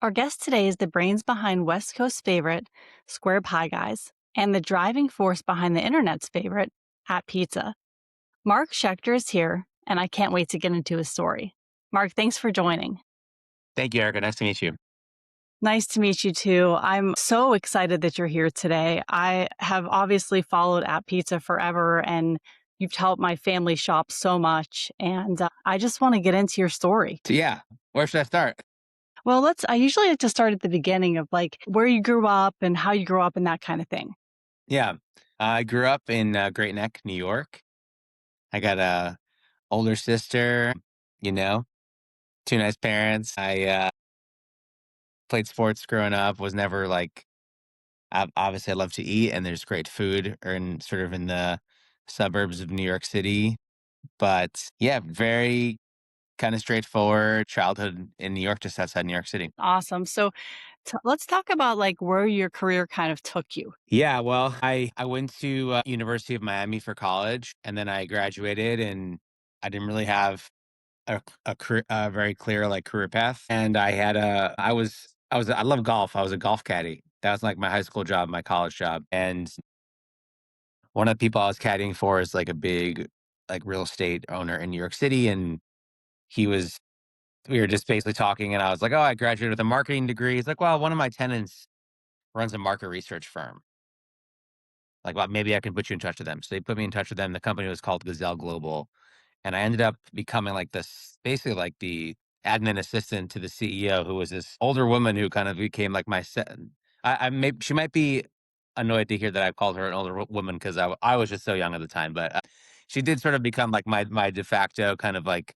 Our guest today is the brains behind West Coast's favorite, Square Pie Guys, and the driving force behind the internet's favorite, At Pizza. Marc Schechter is here, and I can't wait to get into his story. Marc, thanks for joining. Thank you, Erica. Nice to meet you. Nice to meet you too. I'm so excited that you're here today. I have obviously followed At Pizza forever, and you've helped my family shop so much. And I just want to get into your story. So yeah, where should I start? Well, I usually like to start at the beginning of like where you grew up and how you grew up and that kind of thing. Yeah, I grew up in Great Neck, New York. I got a older sister, you know, two nice parents. I played sports growing up. Was never like obviously I love to eat, and there's great food in sort of in the suburbs of New York City. But yeah, very kind of straightforward childhood in New York, just outside New York City. Awesome. So let's talk about like where your career kind of took you. Yeah, well, I went to University of Miami for college, and then I graduated, and I didn't really have a very clear like career path. And I love golf. I was a golf caddy. That was like my high school job, my college job, and one of the people I was caddying for is like a big like real estate owner in New York City, and he was we were just basically talking, and I was like, oh, I graduated with a marketing degree. He's like, well, one of my tenants runs a market research firm. Like, well, maybe I can put you in touch with them. So they put me in touch with them. The company was called Gazelle Global. And I ended up becoming like this, basically like the admin assistant to the CEO, who was this older woman who kind of became like I may, she might be annoyed to hear that I called her an older woman because I was just so young at the time. But she did sort of become like my de facto kind of like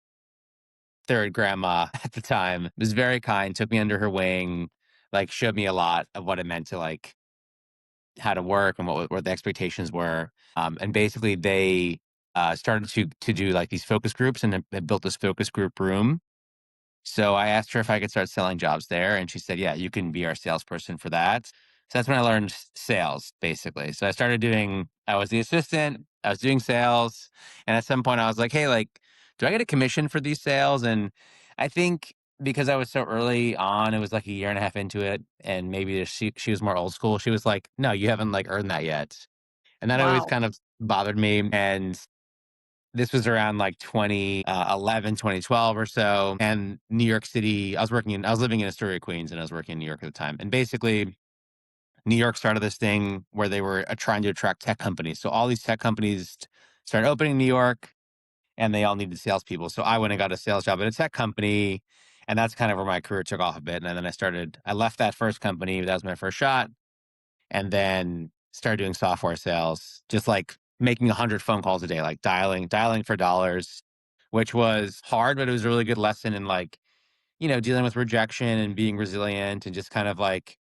third grandma at the time. Was very kind, took me under her wing, like showed me a lot of what it meant to like how to work and what the expectations were. And basically, they started to do like these focus groups, and they built this focus group room. So I asked her if I could start selling jobs there, and she said, "Yeah, you can be our salesperson for that." So that's when I learned sales, basically. So I started doing. I was the assistant. I was doing sales, and at some point, I was like, "Hey, like, do I get a commission for these sales?" And I think because I was so early on, it was like a year and a half into it, and maybe she was more old school. She was like, "No, you haven't like earned that yet," and that always Wow. kind of bothered me. And this was around like 2011, 2012 or so. And New York City, I was living in Astoria, Queens, and I was working in New York at the time. And basically, New York started this thing where they were trying to attract tech companies. So all these tech companies started opening in New York, and they all needed salespeople. So I went and got a sales job at a tech company. And that's kind of where my career took off a bit. And then I left that first company. That was my first shot, and then started doing software sales, just like making 100 phone calls a day, like dialing for dollars, which was hard, but it was a really good lesson in like, dealing with rejection and being resilient and just kind of like,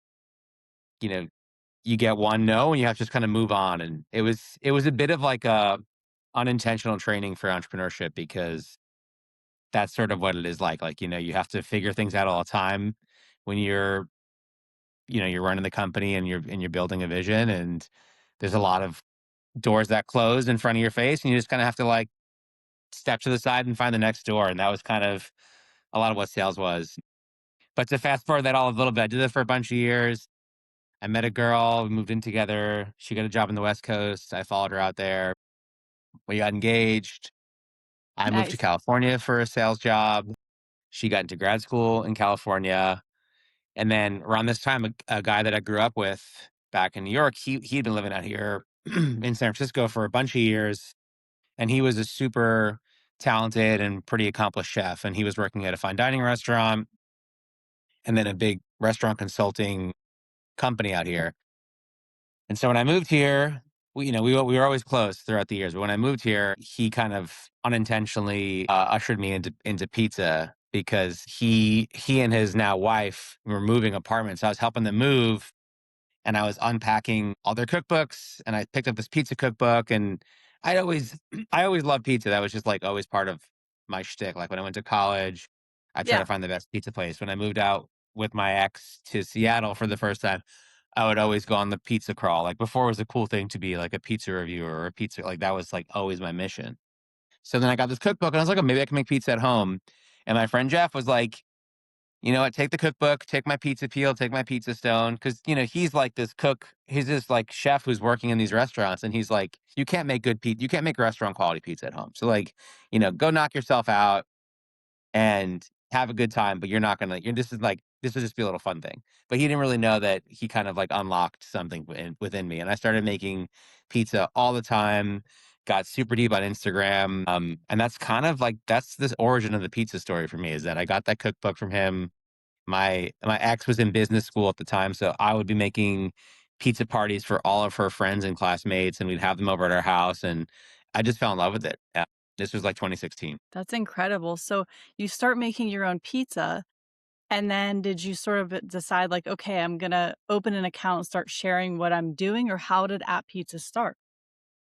you know, you get one no and you have to just kind of move on. And it was a bit of like a unintentional training for entrepreneurship because that's sort of what it is like. Like, you have to figure things out all the time when you're running the company and you're building a vision, and there's a lot of doors that close in front of your face, and you just kind of have to like step to the side and find the next door. And that was kind of a lot of what sales was. But to fast forward that all a little bit, I did it for a bunch of years. I met a girl, we moved in together. She got a job in the West Coast. I followed her out there. We got engaged. I moved to Nice. California for a sales job. She got into grad school in California. And then around this time, a guy that I grew up with back in New York, he'd been living out here in San Francisco for a bunch of years, and he was a super talented and pretty accomplished chef. And he was working at a fine dining restaurant and then a big restaurant consulting company out here. And so when I moved here, we were always close throughout the years. But when I moved here, he kind of unintentionally ushered me into pizza because he and his now wife were moving apartments. I was helping them move, and I was unpacking all their cookbooks, and I picked up this pizza cookbook, and I always I always loved pizza. That was just like always part of my shtick. Like when I went to college, I tried Yeah. to find the best pizza place. When I moved out with my ex to Seattle for the first time, I would always go on the pizza crawl. Like before it was a cool thing to be like a pizza reviewer or a pizza, like that was like always my mission. So then I got this cookbook and I was like, oh, maybe I can make pizza at home. And my friend Jeff was like, you know what? Take the cookbook, take my pizza peel, take my pizza stone. Cause, you know, he's like this cook. He's this like chef who's working in these restaurants. And he's like, you can't make good pizza. You can't make restaurant quality pizza at home. So, like, you know, go knock yourself out and have a good time, but you're not gonna you're this will just be a little fun thing. But he didn't really know that he kind of like unlocked something within me. And I started making pizza all the time, got super deep on Instagram. And that's kind of like that's this origin of the pizza story for me is that I got that cookbook from him. My ex was in business school at the time, so I would be making pizza parties for all of her friends and classmates, and we'd have them over at our house, and I just fell in love with it. This was like 2016. That's incredible. So you start making your own pizza, and then did you sort of decide like, okay, I'm gonna open an account and start sharing what I'm doing, or how did App Pizza start?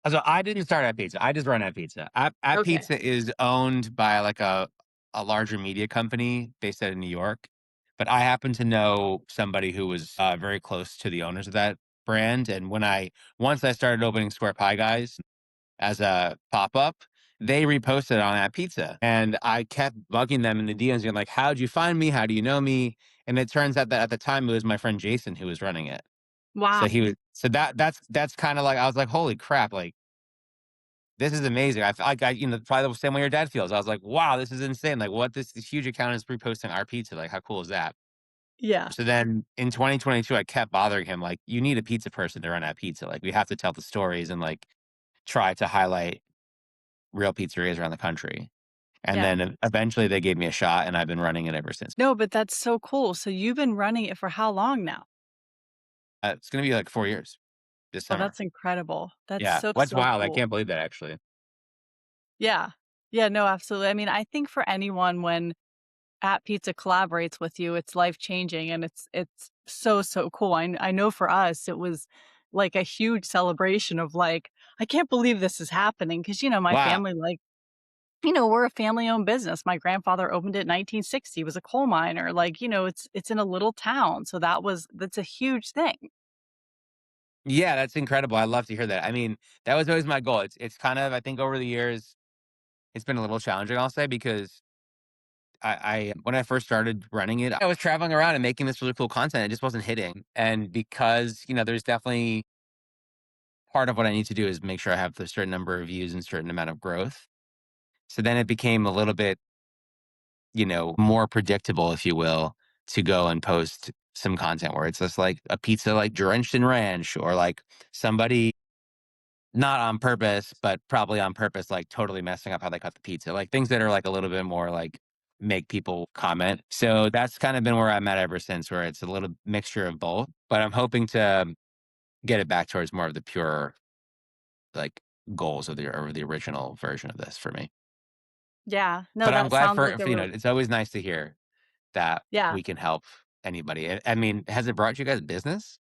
So I didn't start at pizza. I just run at pizza. At Okay. pizza is owned by like a larger media company based out of New York. But I happen to know somebody who was very close to the owners of that brand. And once I started opening Square Pie Guys as a pop up, they reposted on that pizza. And I kept bugging them in the DMs, being like, how'd you find me? How do you know me? And it turns out that at the time it was my friend Jason who was running it. Wow. So that's kind of like I was like, holy crap, like this is amazing. I got, you know, probably the same way your dad feels. I was like, wow, this is insane. Like, what this huge account is reposting our pizza. Like, how cool is that? Yeah. So then in 2022, I kept bothering him. Like, you need a pizza person to run that pizza. Like, we have to tell the stories and like try to highlight real pizzerias around the country. And Yeah. then eventually they gave me a shot, and I've been running it ever since. No, but that's so cool. So you've been running it for how long now? It's gonna be like 4 years this Oh, summer. that's incredible. That's Yeah, so, what's so wild. I cool. can't believe that actually. Yeah. Yeah, no, absolutely. I mean, I think for anyone when At Pizza collaborates with you, it's life-changing, and it's so, so cool. I know for us, it was like a huge celebration of like, "I can't believe this is happening," because my Wow. family, like, we're a family-owned business. My grandfather opened it in 1960, was a coal miner, like, it's in a little town, so that's a huge thing. Yeah, that's incredible. I love to hear that. I mean, that was always my goal. It's kind of I think over the years it's been a little challenging, I'll say, because I when I first started running it, I was traveling around and making this really cool content. It just wasn't hitting. And because, you know, there's definitely part of what I need to do is make sure I have a certain number of views and certain amount of growth. So then it became a little bit, you know, more predictable, if you will, to go and post some content where it's just like a pizza like drenched in ranch or like somebody not on purpose, but probably on purpose, like, totally messing up how they cut the pizza, like, things that are, like, a little bit more, like, make people comment. So, that's kind of been where I'm at ever since, where it's a little mixture of both, but I'm hoping to get it back towards more of the pure, like, goals of the original version of this for me. Yeah. No, But I'm that glad sounds like a you real. know, it's always nice to hear that Yeah. we can help anybody. I mean, has it brought you guys business?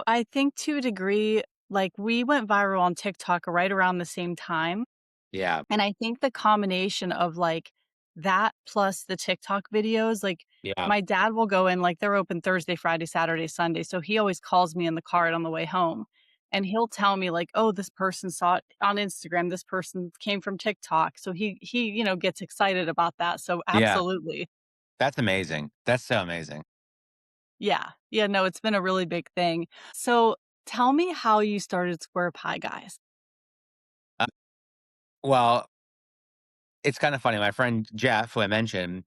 I think to a degree, like, we went viral on TikTok right around the same time. Yeah, And I think the combination of, like, that plus the TikTok videos, like, yeah, my dad will go in, like, they're open Thursday, Friday, Saturday, Sunday, so he always calls me in the car on the way home, and he'll tell me, like, "Oh, this person saw it on Instagram, this person came from TikTok." So he gets excited about that, so yeah. absolutely. That's amazing. That's so amazing. Yeah. Yeah, no, it's been a really big thing. So, tell me how you started Square Pie Guys. Uh, well, it's kinda funny, my friend Jeff, who I mentioned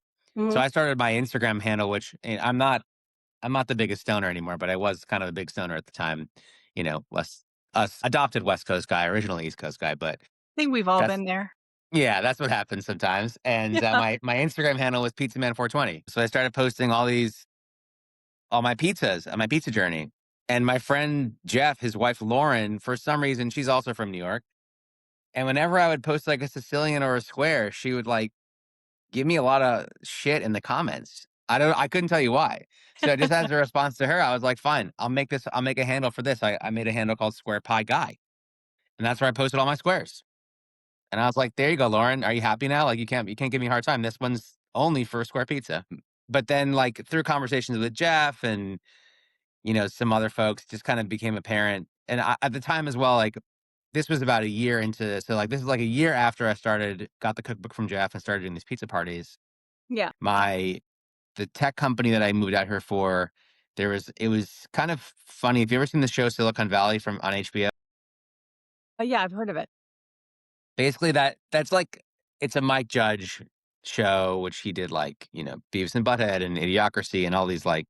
so Mhm. I started my Instagram handle, which I'm not the biggest stoner anymore, but I was kind of a big stoner at the time, you know, West us adopted West Coast guy, originally East Coast guy, but I think we've all that's been there. yeah, that's what happens sometimes, and, Yeah. my Instagram handle was pizzaman420, so I started posting all my pizzas on my pizza journey, and my friend Jeff, his wife Lauren, for some reason, she's also from New York, and whenever I would post, like, a Sicilian or a square, she would, like, give me a lot of shit in the comments. I couldn't tell you why. So just as a response to her, I was like, fine, I'll make a handle for this. I made a handle called Square Pie Guy. And that's where I posted all my squares. And I was like, there you go, Lauren. Are you happy now? Like you can't give me a hard time. This one's only for square pizza. But then like through conversations with Jeff and you know, some other folks just kind of became apparent. And at the time as well, like this was about a year into so like this is like a year after I got the cookbook from Jeff and started doing these pizza parties. Yeah. My the tech company that I moved out here for, it was kind of funny. Have you ever seen the show Silicon Valley from on HBO? Oh, yeah, I've heard of it. Basically, that's like it's a Mike Judge show, which he did like, Beavis and Butthead and Idiocracy and all these like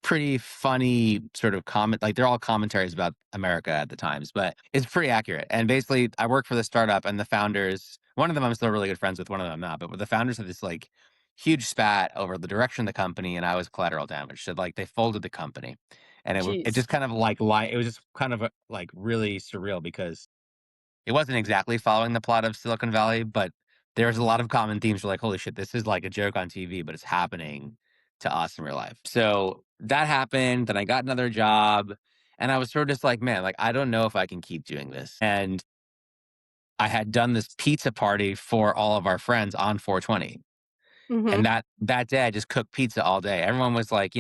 pretty funny sort of comment, like they're all commentaries about America at the times, but it's pretty accurate. And basically, I work for the startup and the founders, one of them I'm still really good friends with, one of them I'm not, but the founders had this like huge spat over the direction of the company, and I was collateral damage. So like they folded the company, and it Jeez. just kind of like it was just kind of like really surreal because it wasn't exactly following the plot of Silicon Valley, but there's a lot of common themes. You're like, holy shit, this is like a joke on TV, but it's happening to us in real life. So that happened. Then I got another job, and I was sort of just like, man, like, I don't know if I can keep doing this. And I had done this pizza party for all of our friends on 420. Mhm. And that day, I just cooked pizza all day. Everyone was like,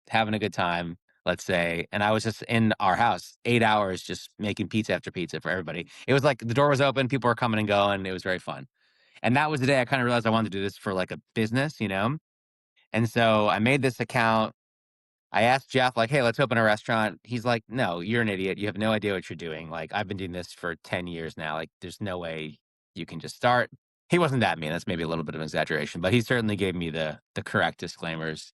having a good time, let's say, and I was just in our house 8 hours just making pizza after pizza for everybody. It was like the door was open, people were coming and going, it was very fun. And that was the day I kinda realized I wanted to do this for, like, a business, you know? And so I made this account. I asked Jeff, like, "Hey, let's open a restaurant." He's like, "No, you're an idiot. You have no idea what you're doing. Like, I've been doing this for 10 years now. Like, there's no way you can just start." He wasn't that mean. That's maybe a little bit of an exaggeration, but he certainly gave me the correct disclaimers.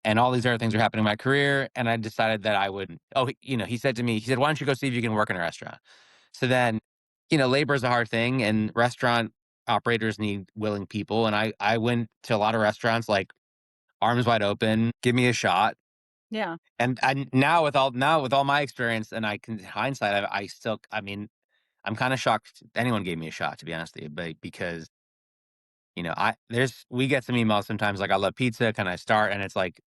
And all these other things were happening in my career, and I decided that I would. Oh, he said to me, he said, "Why don't you go see if you can work in a restaurant?" So then, labor is a hard thing, and restaurant operators need willing people. And I went to a lot of restaurants, like arms wide open, give me a shot. Yeah. And now with all my experience, and I can hindsight, I still, I mean, I'm kind of shocked anyone gave me a shot, to be honest with you, but because I there's we get some emails sometimes like, I love pizza, can I start? And it's like,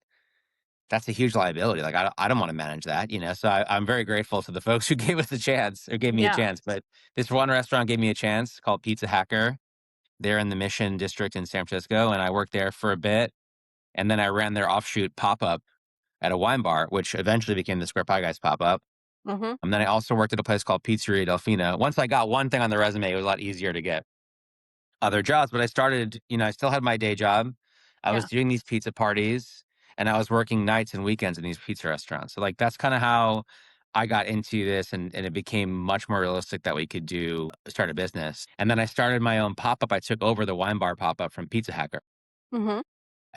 that's a huge liability. Like, I don't wanna manage that, So I'm very grateful to the folks who gave us a chance or gave me a Yeah. chance, but this one restaurant gave me a chance called Pizza Hacker. They're in the Mission District in San Francisco, and I worked there for a bit, and then I ran their offshoot pop-up at a wine bar, which eventually became the Square Pie Guys pop-up. Mhm. And then I also worked at a place called Pizzeria Delfina. Once I got one thing on the resume, it was a lot easier to get other jobs, but I still had my day job. I was Yeah. doing these pizza parties, and I was working nights and weekends in these pizza restaurants. So like that's kind of how I got into this, and it became much more realistic that we could start a business. And then I started my own pop-up. I took over the wine bar pop-up from Pizza Hacker. Mhm.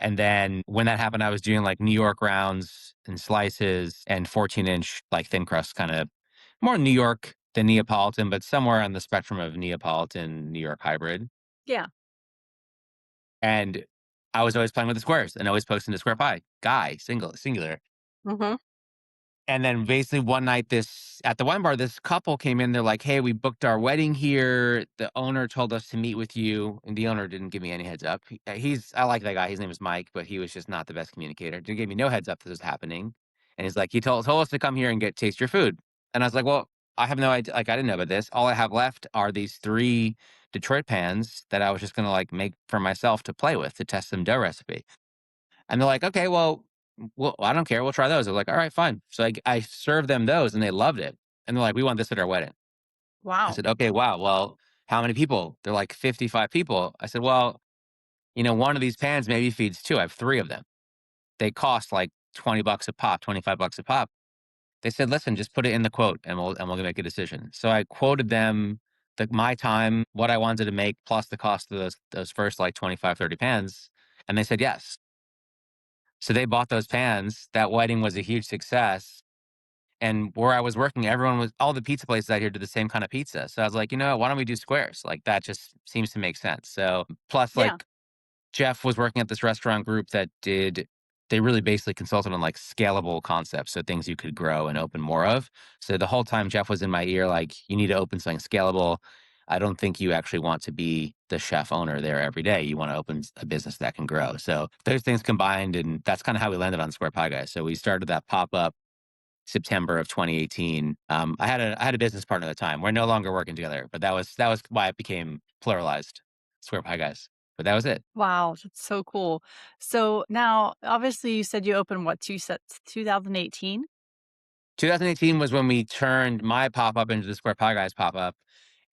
And then when that happened, I was doing like New York rounds and slices and 14-inch like thin crust, kind of more New York than Neapolitan, but somewhere on the spectrum of Neapolitan, New York hybrid. Yeah. And I was always playing with the squares and always posting the square pie, guy, singular. Mhm. And then basically one night, this at the wine bar, this couple came in. They're like, "Hey, we booked our wedding here. The owner told us to meet with you." And the owner didn't give me any heads up. I like that guy. His name is Mike, but he was just not the best communicator. Didn't give me no heads up this was happening. And he's like, he told us to come here and taste your food. And I was like, well, I have no idea. Like, I didn't know about this. All I have left are these 3 Detroit pans that I was just gonna like make for myself to play with to test some dough recipe. And they're like, "Okay, well, I don't care. We'll try those." I was like, "All right, fine." So I served them those, and they loved it. And they're like, "We want this at our wedding." I Wow. said, "Okay, wow. Well, how many people?" They're like, "55 people." I said, "Well, one of these pans maybe feeds 2. I have 3 of them. They cost like $20 a pop, $25 a pop." They said, "Listen, just put it in the quote, and we'll make a decision." So I quoted them my time, what I wanted to make, plus the cost of those first like 25, 30 pans, and they said yes. So they bought those pans. That wedding was a huge success. And where I was working, all the pizza places out here did the same kind of pizza. So I was like, why don't we do squares? Like that just seems to make sense. So plus, Yeah. like Jeff was working at this restaurant group they really basically consulted on like scalable concepts. So things you could grow and open more of. So the whole time Jeff was in my ear, like, you need to open something scalable. I don't think you actually want to be the chef owner there every day. You want to open a business that can grow. So those things combined, and that's kind of how we landed on Square Pie Guys. So we started that pop up September of 2018. I had a business partner at the time. We're no longer working together, but that was why it became pluralized, Square Pie Guys. But that was it. Wow, that's so cool. So now, obviously, you said you opened what, 2018? 2018 was when we turned my pop up into the Square Pie Guys pop up,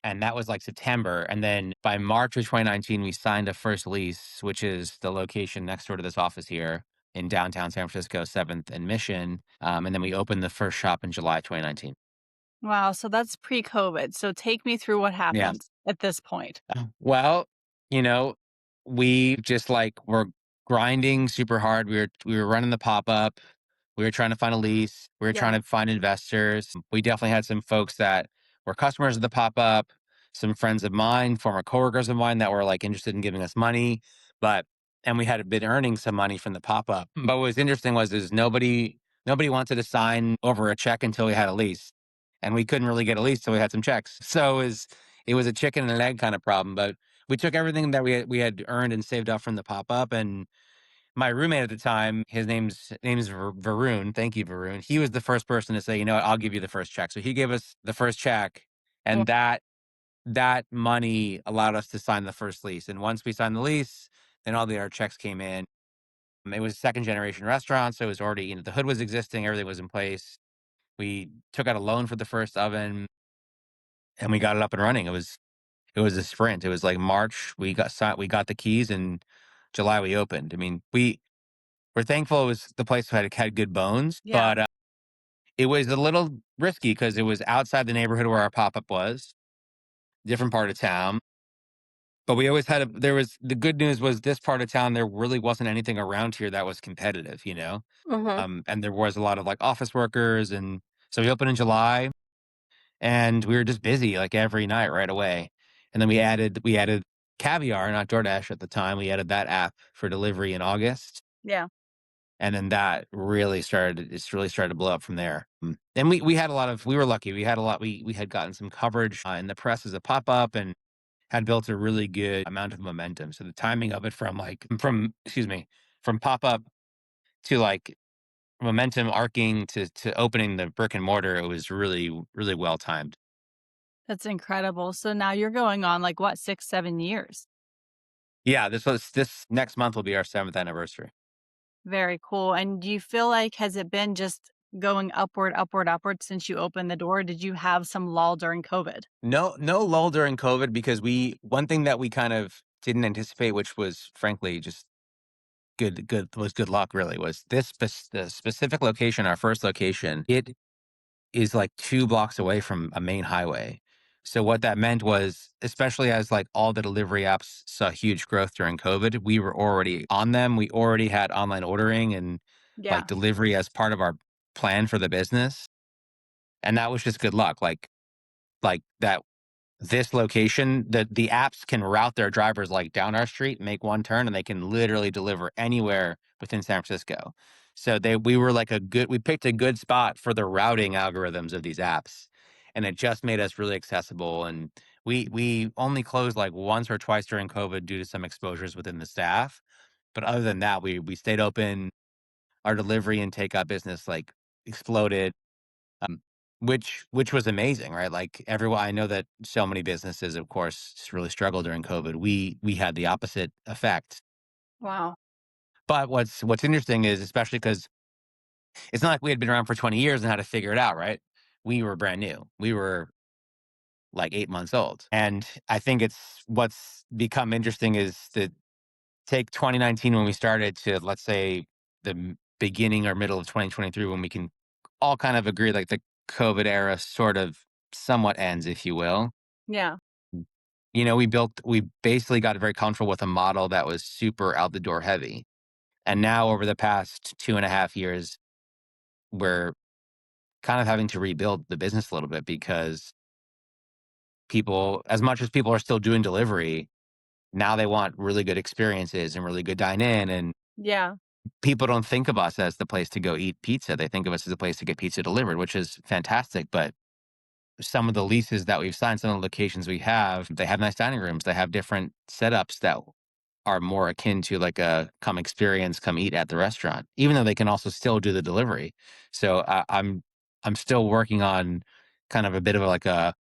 and that was like September. And then by March of 2019, we signed a first lease, which is the location next door to this office here in downtown San Francisco, 7th and Mission. And then we opened the first shop in July 2019. Wow, so that's pre-COVID. So take me through what Yeah. happened at this point. Well, you know, we just like were grinding super hard. We were running the pop up. We were trying to find a lease. We were trying Yeah. to find investors. We definitely had some folks that were customers of the pop up, some friends of mine, former coworkers of mine that were like interested in giving us money. But and we had been earning some money from the pop up. But what was interesting was is nobody wanted to sign over a check until we had a lease. And we couldn't really get a lease till we had some checks. So it was a chicken and an egg kind of problem. But we took everything that we had earned and saved up from the pop up, and my roommate at the time, his name's Varun. Thank you, Varun. He was the first person to say, you know what, I'll give you the first check. So he gave us the first check, Well, and that money allowed us to sign the first lease. And once we signed the lease, then all the other checks came in. It was a second generation restaurant, so it was already, the hood was existing, everything was in place. We took out a loan for the first oven, and we got it up and running. It was a sprint. It was like March, we got the keys, and July we opened. I mean, we're thankful it was the place had good bones, yeah. but it was a little risky because it was outside the neighborhood where our pop up was, different part of town. But we always had there was the good news was this part of town there really wasn't anything around here that was competitive, Mhm. and there was a lot of like office workers, and so we opened in July, and we were just busy like every night right away, and then we added Caviar, not DoorDash at the time. We added that app for delivery in August. Yeah. And then it's really started to blow up from there. And we had a lot of we were lucky. We had gotten some coverage in the press as a pop-up and had built a really good amount of momentum. So the timing of it from pop-up to like momentum arcing to opening the brick and mortar, it was really, really well timed. That's incredible. So now you're going on like what, 6, 7 years? Yeah, this next month will be our 7th anniversary. Very cool. And do you feel like has it been just going upward, upward, upward since you opened the door? Did you have some lull during COVID? No lull during COVID because we one thing that we kind of didn't anticipate, which was frankly just good luck really, was the specific location, our first location, it is like 2 blocks away from a main highway. So what that meant was, especially as like all the delivery apps saw huge growth during COVID, we were already on them. We already had online ordering and like Yeah. delivery as part of our plan for the business. And that was just good luck. Like that this location, the apps can route their drivers, like, down our street, make one turn, and they can literally deliver anywhere within San Francisco. So we were like we picked a good spot for the routing algorithms of these apps, and it just made us really accessible, and we only closed, like, once or twice during COVID due to some exposures within the staff, but other than that, we stayed open. Our delivery and takeout business, like, exploded. Um, which was amazing, right? Like everyone, I know that so many businesses, of course, really struggled during COVID. We had the opposite effect. Wow. But what's interesting is, especially because it's not like we had been around for 20 years and had to figure it out, right? We were brand new. We were like 8 months old, and I think it's what's become interesting is that take 2019 when we started to, let's say, the beginning or middle of 2023 when we can all kind of agree like the COVID era sort of somewhat ends, if you will. Yeah. We basically got very comfortable with a model that was super out the door heavy. And now over the past 2.5 years, we're kind of having to rebuild the business a little bit because as much as people are still doing delivery, now they want really good experiences and really good dine in. And Yeah. people don't think of us as the place to go eat pizza. They think of us as a place to get pizza delivered, which is fantastic. But some of the leases that we've signed, some of the locations we have, they have nice dining rooms. They have different setups that are more akin to like a come experience, come eat at the restaurant, even though they can also still do the delivery. So I'm still working on kind of a bit of like a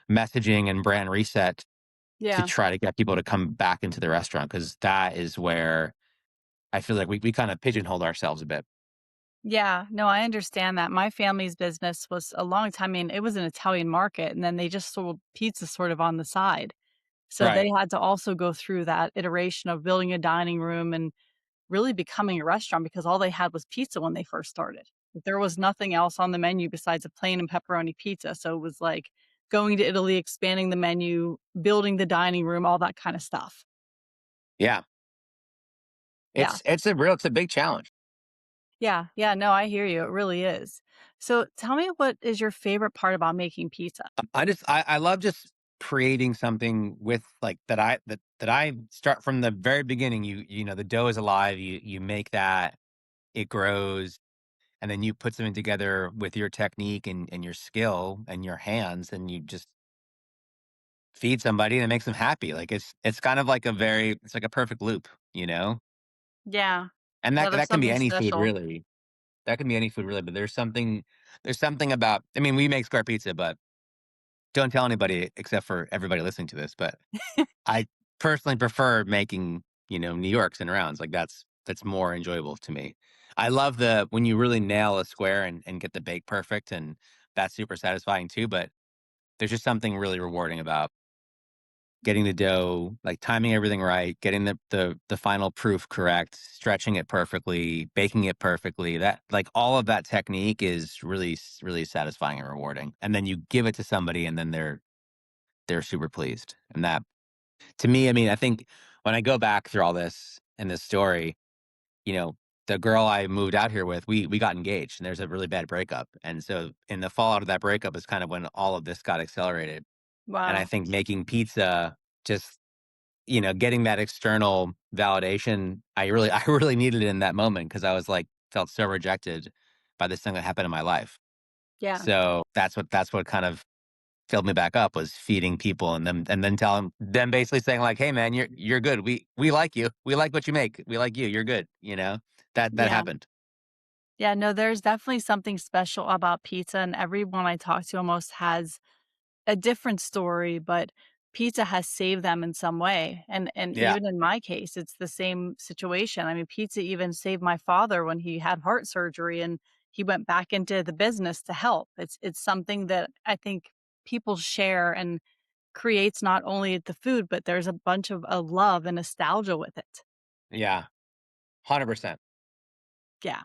messaging and brand reset to Yeah. try to get people to come back into the restaurant because that is where I feel like we kind of pigeonholed ourselves a bit. Yeah, no, I understand that. My family's business was a long time. I mean, it was an Italian market, and then they just sold pizza sort of on the side. So they Right. had to also go through that iteration of building a dining room and really becoming a restaurant because all they had was pizza when they first started. There was nothing else on the menu besides a plain and pepperoni pizza. So it was like going to Italy, expanding the menu, building the dining room, all that kind of stuff. Yeah. Yeah. It's a big challenge. Yeah. Yeah. No, I hear you. It really is. So tell me, what is your favorite part about making pizza? I love just creating something with like that I start from the very beginning. The dough is alive. You make that, it grows, and then you put something together with your technique and your skill and your hands, and you just feed somebody and it makes them happy. Like it's kind of like it's like a perfect loop, you know? Yeah. And No, there's that can be something any food special. really. That can be any food really, but there's something about, I mean, we make square pizza, but don't tell anybody except for everybody listening to this, but I personally prefer making, New Yorks and rounds. Like that's more enjoyable to me. I love the when you really nail a square and get the bake perfect, and that's super satisfying too, but there's just something really rewarding about getting the dough, like timing everything right, getting the final proof correct, stretching it perfectly, baking it perfectly. That like all of that technique is really satisfying and rewarding. And then you give it to somebody and then they're super pleased. And that to me, I mean, I think when I go back through all this in this story, you know, the girl I moved out here with, we got engaged and there's a really bad breakup. And so in the fallout of that breakup is kind of when all of this got accelerated. And I Wow. think making pizza just getting that external validation, I really needed it in that moment because I was like felt so rejected by this thing that happened in my life. Yeah. So that's what kind of filled me back up was feeding people and then telling them basically saying like, "Hey man, you're good. We like you. We like what you make. We like you. You're good." That Yeah. happened. Yeah. No, there's definitely something special about pizza, and everyone I talk to almost has a different story, but pizza has saved them in some way, and Yeah. even in my case, it's the same situation. I mean, pizza even saved my father when he had heart surgery, and he went back into the business to help. It's something that I think people share and creates not only the food, but there's a bunch of, love and nostalgia with it. Yeah. 100%. Yeah.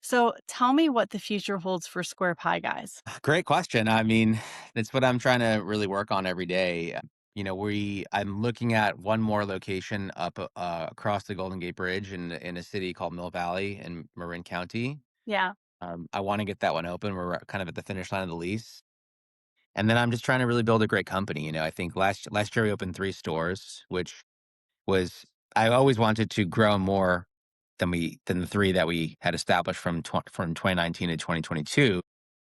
So, tell me what the future holds for Square Pie Guys. Great question. I mean, it's what I'm trying to really work on every day. I'm looking at one more location up across the Golden Gate Bridge in a city called Mill Valley in Marin County. Yeah. I want to get that one open. We're kind of at the finish line of the lease, and then I'm just trying to really build a great company. I think last year we opened 3 stores, which was I always wanted to grow more than the three that we had established from 2019 to 2022.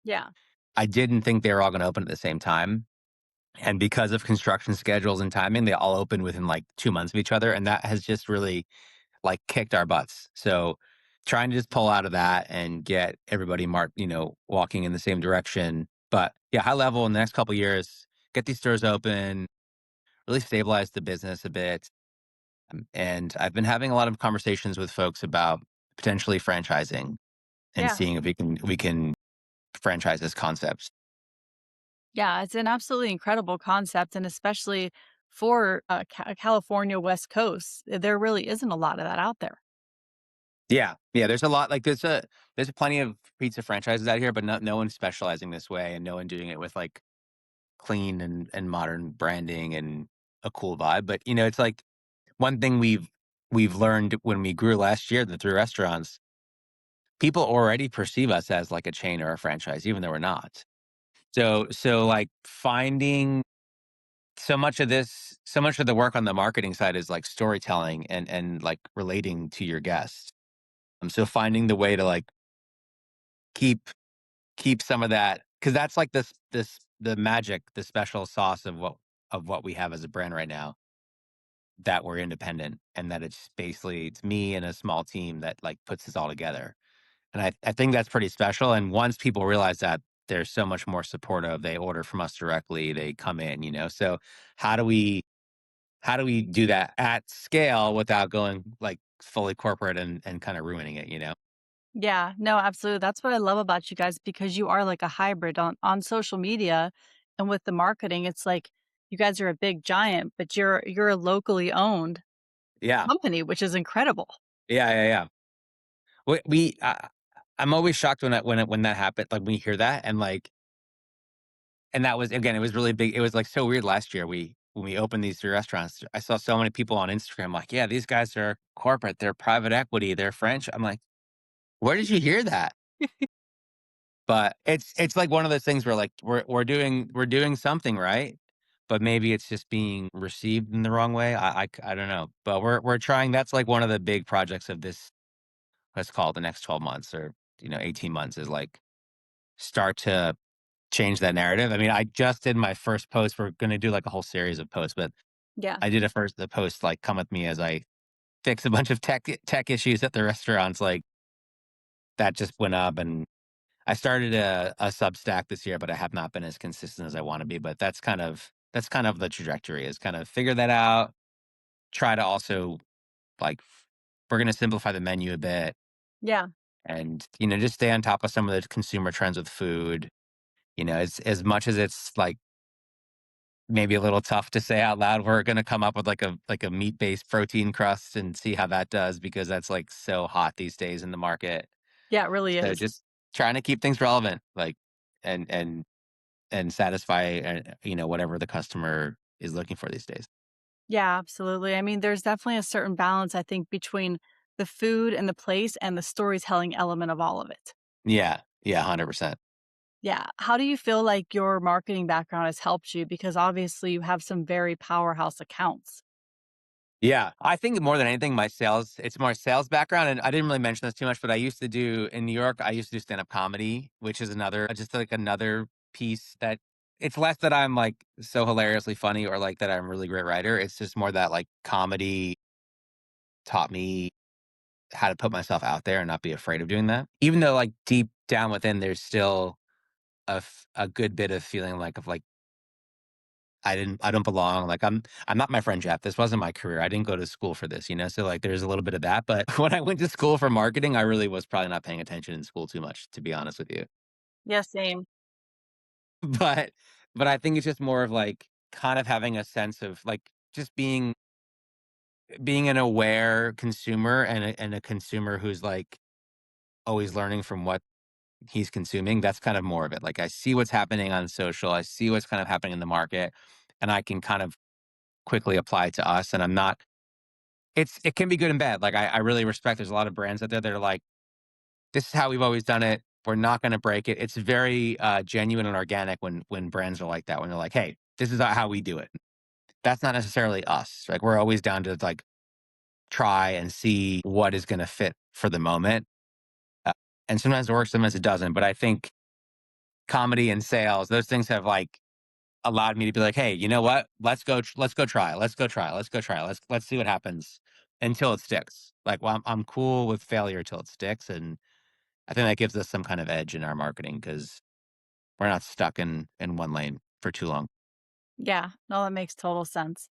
Yeah. I didn't think they were all going to open at the same time. And because of construction schedules and timing, they all opened within like 2 months of each other. And that has just really like kicked our butts. So trying to just pull out of that and get everybody walking in the same direction. But yeah, high level in the next couple of years, get these stores open, really stabilize the business a bit. And I've been having a lot of conversations with folks about potentially franchising and Yeah. seeing if we can franchise this concept. Yeah, it's an absolutely incredible concept, and especially for, California West Coast, there really isn't a lot of that out there. Yeah, yeah. There's a lot like there's plenty of pizza franchises out here, but no one's specializing this way, and no one doing it with like clean and modern branding and a cool vibe. But it's like one thing we've learned when we grew last year, the 3 restaurants, people already perceive us as like a chain or a franchise, even though we're not. So like finding so much of the work on the marketing side is like storytelling and like relating to your guests. So finding the way to like keep keep some of that because that's like the magic, the special sauce of what we have as a brand right now, that we're independent and that it's me and a small team that like puts this all together. And I think that's pretty special. And once people realize that, they're so much more supportive. They order from us directly. They come in. So how do we how do we do that at scale without going like fully corporate and kind of ruining it? Yeah, no, absolutely. That's what I love about you guys because you are like a hybrid on social media and with the marketing, it's like you guys are a big giant, but you're a locally owned Yeah. company, which is incredible. Yeah, yeah, yeah. I'm always shocked when that happened, like, when you hear that, and that was again, it was really big. It was, like, so weird last year. When we opened these 3 restaurants, I saw so many people on Instagram like, "Yeah, these guys are corporate, they're private equity, they're French." I'm like, "Where did you hear that?" But it's like one of those things where, like, we're doing something right, but maybe it's just being received in the wrong way. I don't know, but we're trying. That's, like, one of the big projects of this, let's call it the next 12 months or, 18 months is, like, start to change that narrative. I mean, I just did my first post. We're gonna do, like, a whole series of posts, but Yeah. I did the post, like, "Come with me as I fix a bunch of tech issues at the restaurants," like, that just went up, and I started a Substack this year, but I have not been as consistent as I wanna be, but that's kind of the trajectory is kind of figure that out, try to also, like, we're gonna simplify the menu a bit Yeah. and, just stay on top of some of the consumer trends with food. As much as it's, like, maybe a little tough to say out loud, we're gonna come up with, like a meat-based protein crust and see how that does because that's, like, so hot these days in the market. Yeah, it really So is. just trying to keep things relevant, like, and and and satisfy, whatever the customer is looking for these days. Yeah, absolutely. I mean, there's definitely a certain balance, I think, between the food and the place and the storytelling element of all of it. Yeah. Yeah, 100%. Yeah. How do you feel like your marketing background has helped you? Because obviously you have some very powerhouse accounts. Yeah. I think more than anything, it's more sales background, and I didn't really mention this too much, but I used to do in New York, I used to do stand-up comedy, which is another piece that it's less that I'm, like, so hilariously funny or, like, that I'm a really great writer. It's just more that, like, comedy taught me how to put myself out there and not be afraid of doing that. Even though, like, deep down within, there's still a good bit of feeling like I don't belong. Like I'm not my friend Jeff. This wasn't my career. I didn't go to school for this, So like there's a little bit of that. But when I went to school for marketing, I really was probably not paying attention in school too much, to be honest with you. Yeah, same. But but I think it's just more of like kind of having a sense of like just being an aware consumer and a consumer who's like always learning from what he's consuming. That's kind of more of it. Like I see what's happening on social. I see what's kind of happening in the market and I can kind of quickly apply it to us. And I'm not it can be good and bad. Like, I really respect there's a lot of brands out there that are like, "This is how we've always done it. We're not gonna break it." It's very, genuine and organic when brands are like that, when they're like, "Hey, this is how we do it." That's not necessarily us. Like, we're always down to, like, try and see what is gonna fit for the moment, uh, and sometimes it works, sometimes it doesn't, but I think comedy and sales, those things have, like, allowed me to be like, "Hey, you know what? Let's go try. Let's go try. Let's go try. Let's see what happens until it sticks." Like, well, I'm cool with failure till it sticks, and I think that gives us some kind of edge in our marketing because 'cause we're not stuck in one lane for too long. Yeah. No, that makes total sense.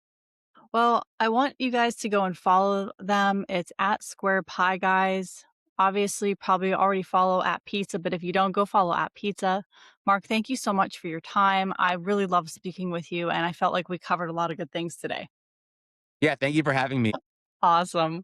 Well, I want you guys to go and follow them. It's at Square Pie Guys. Obviously, probably already follow at Pizza, but if you don't, go follow at Pizza. Mark, thank you so much for your time. I really love speaking with you, and I felt like we covered a lot of good things today. Yeah, thank you for having me. Awesome.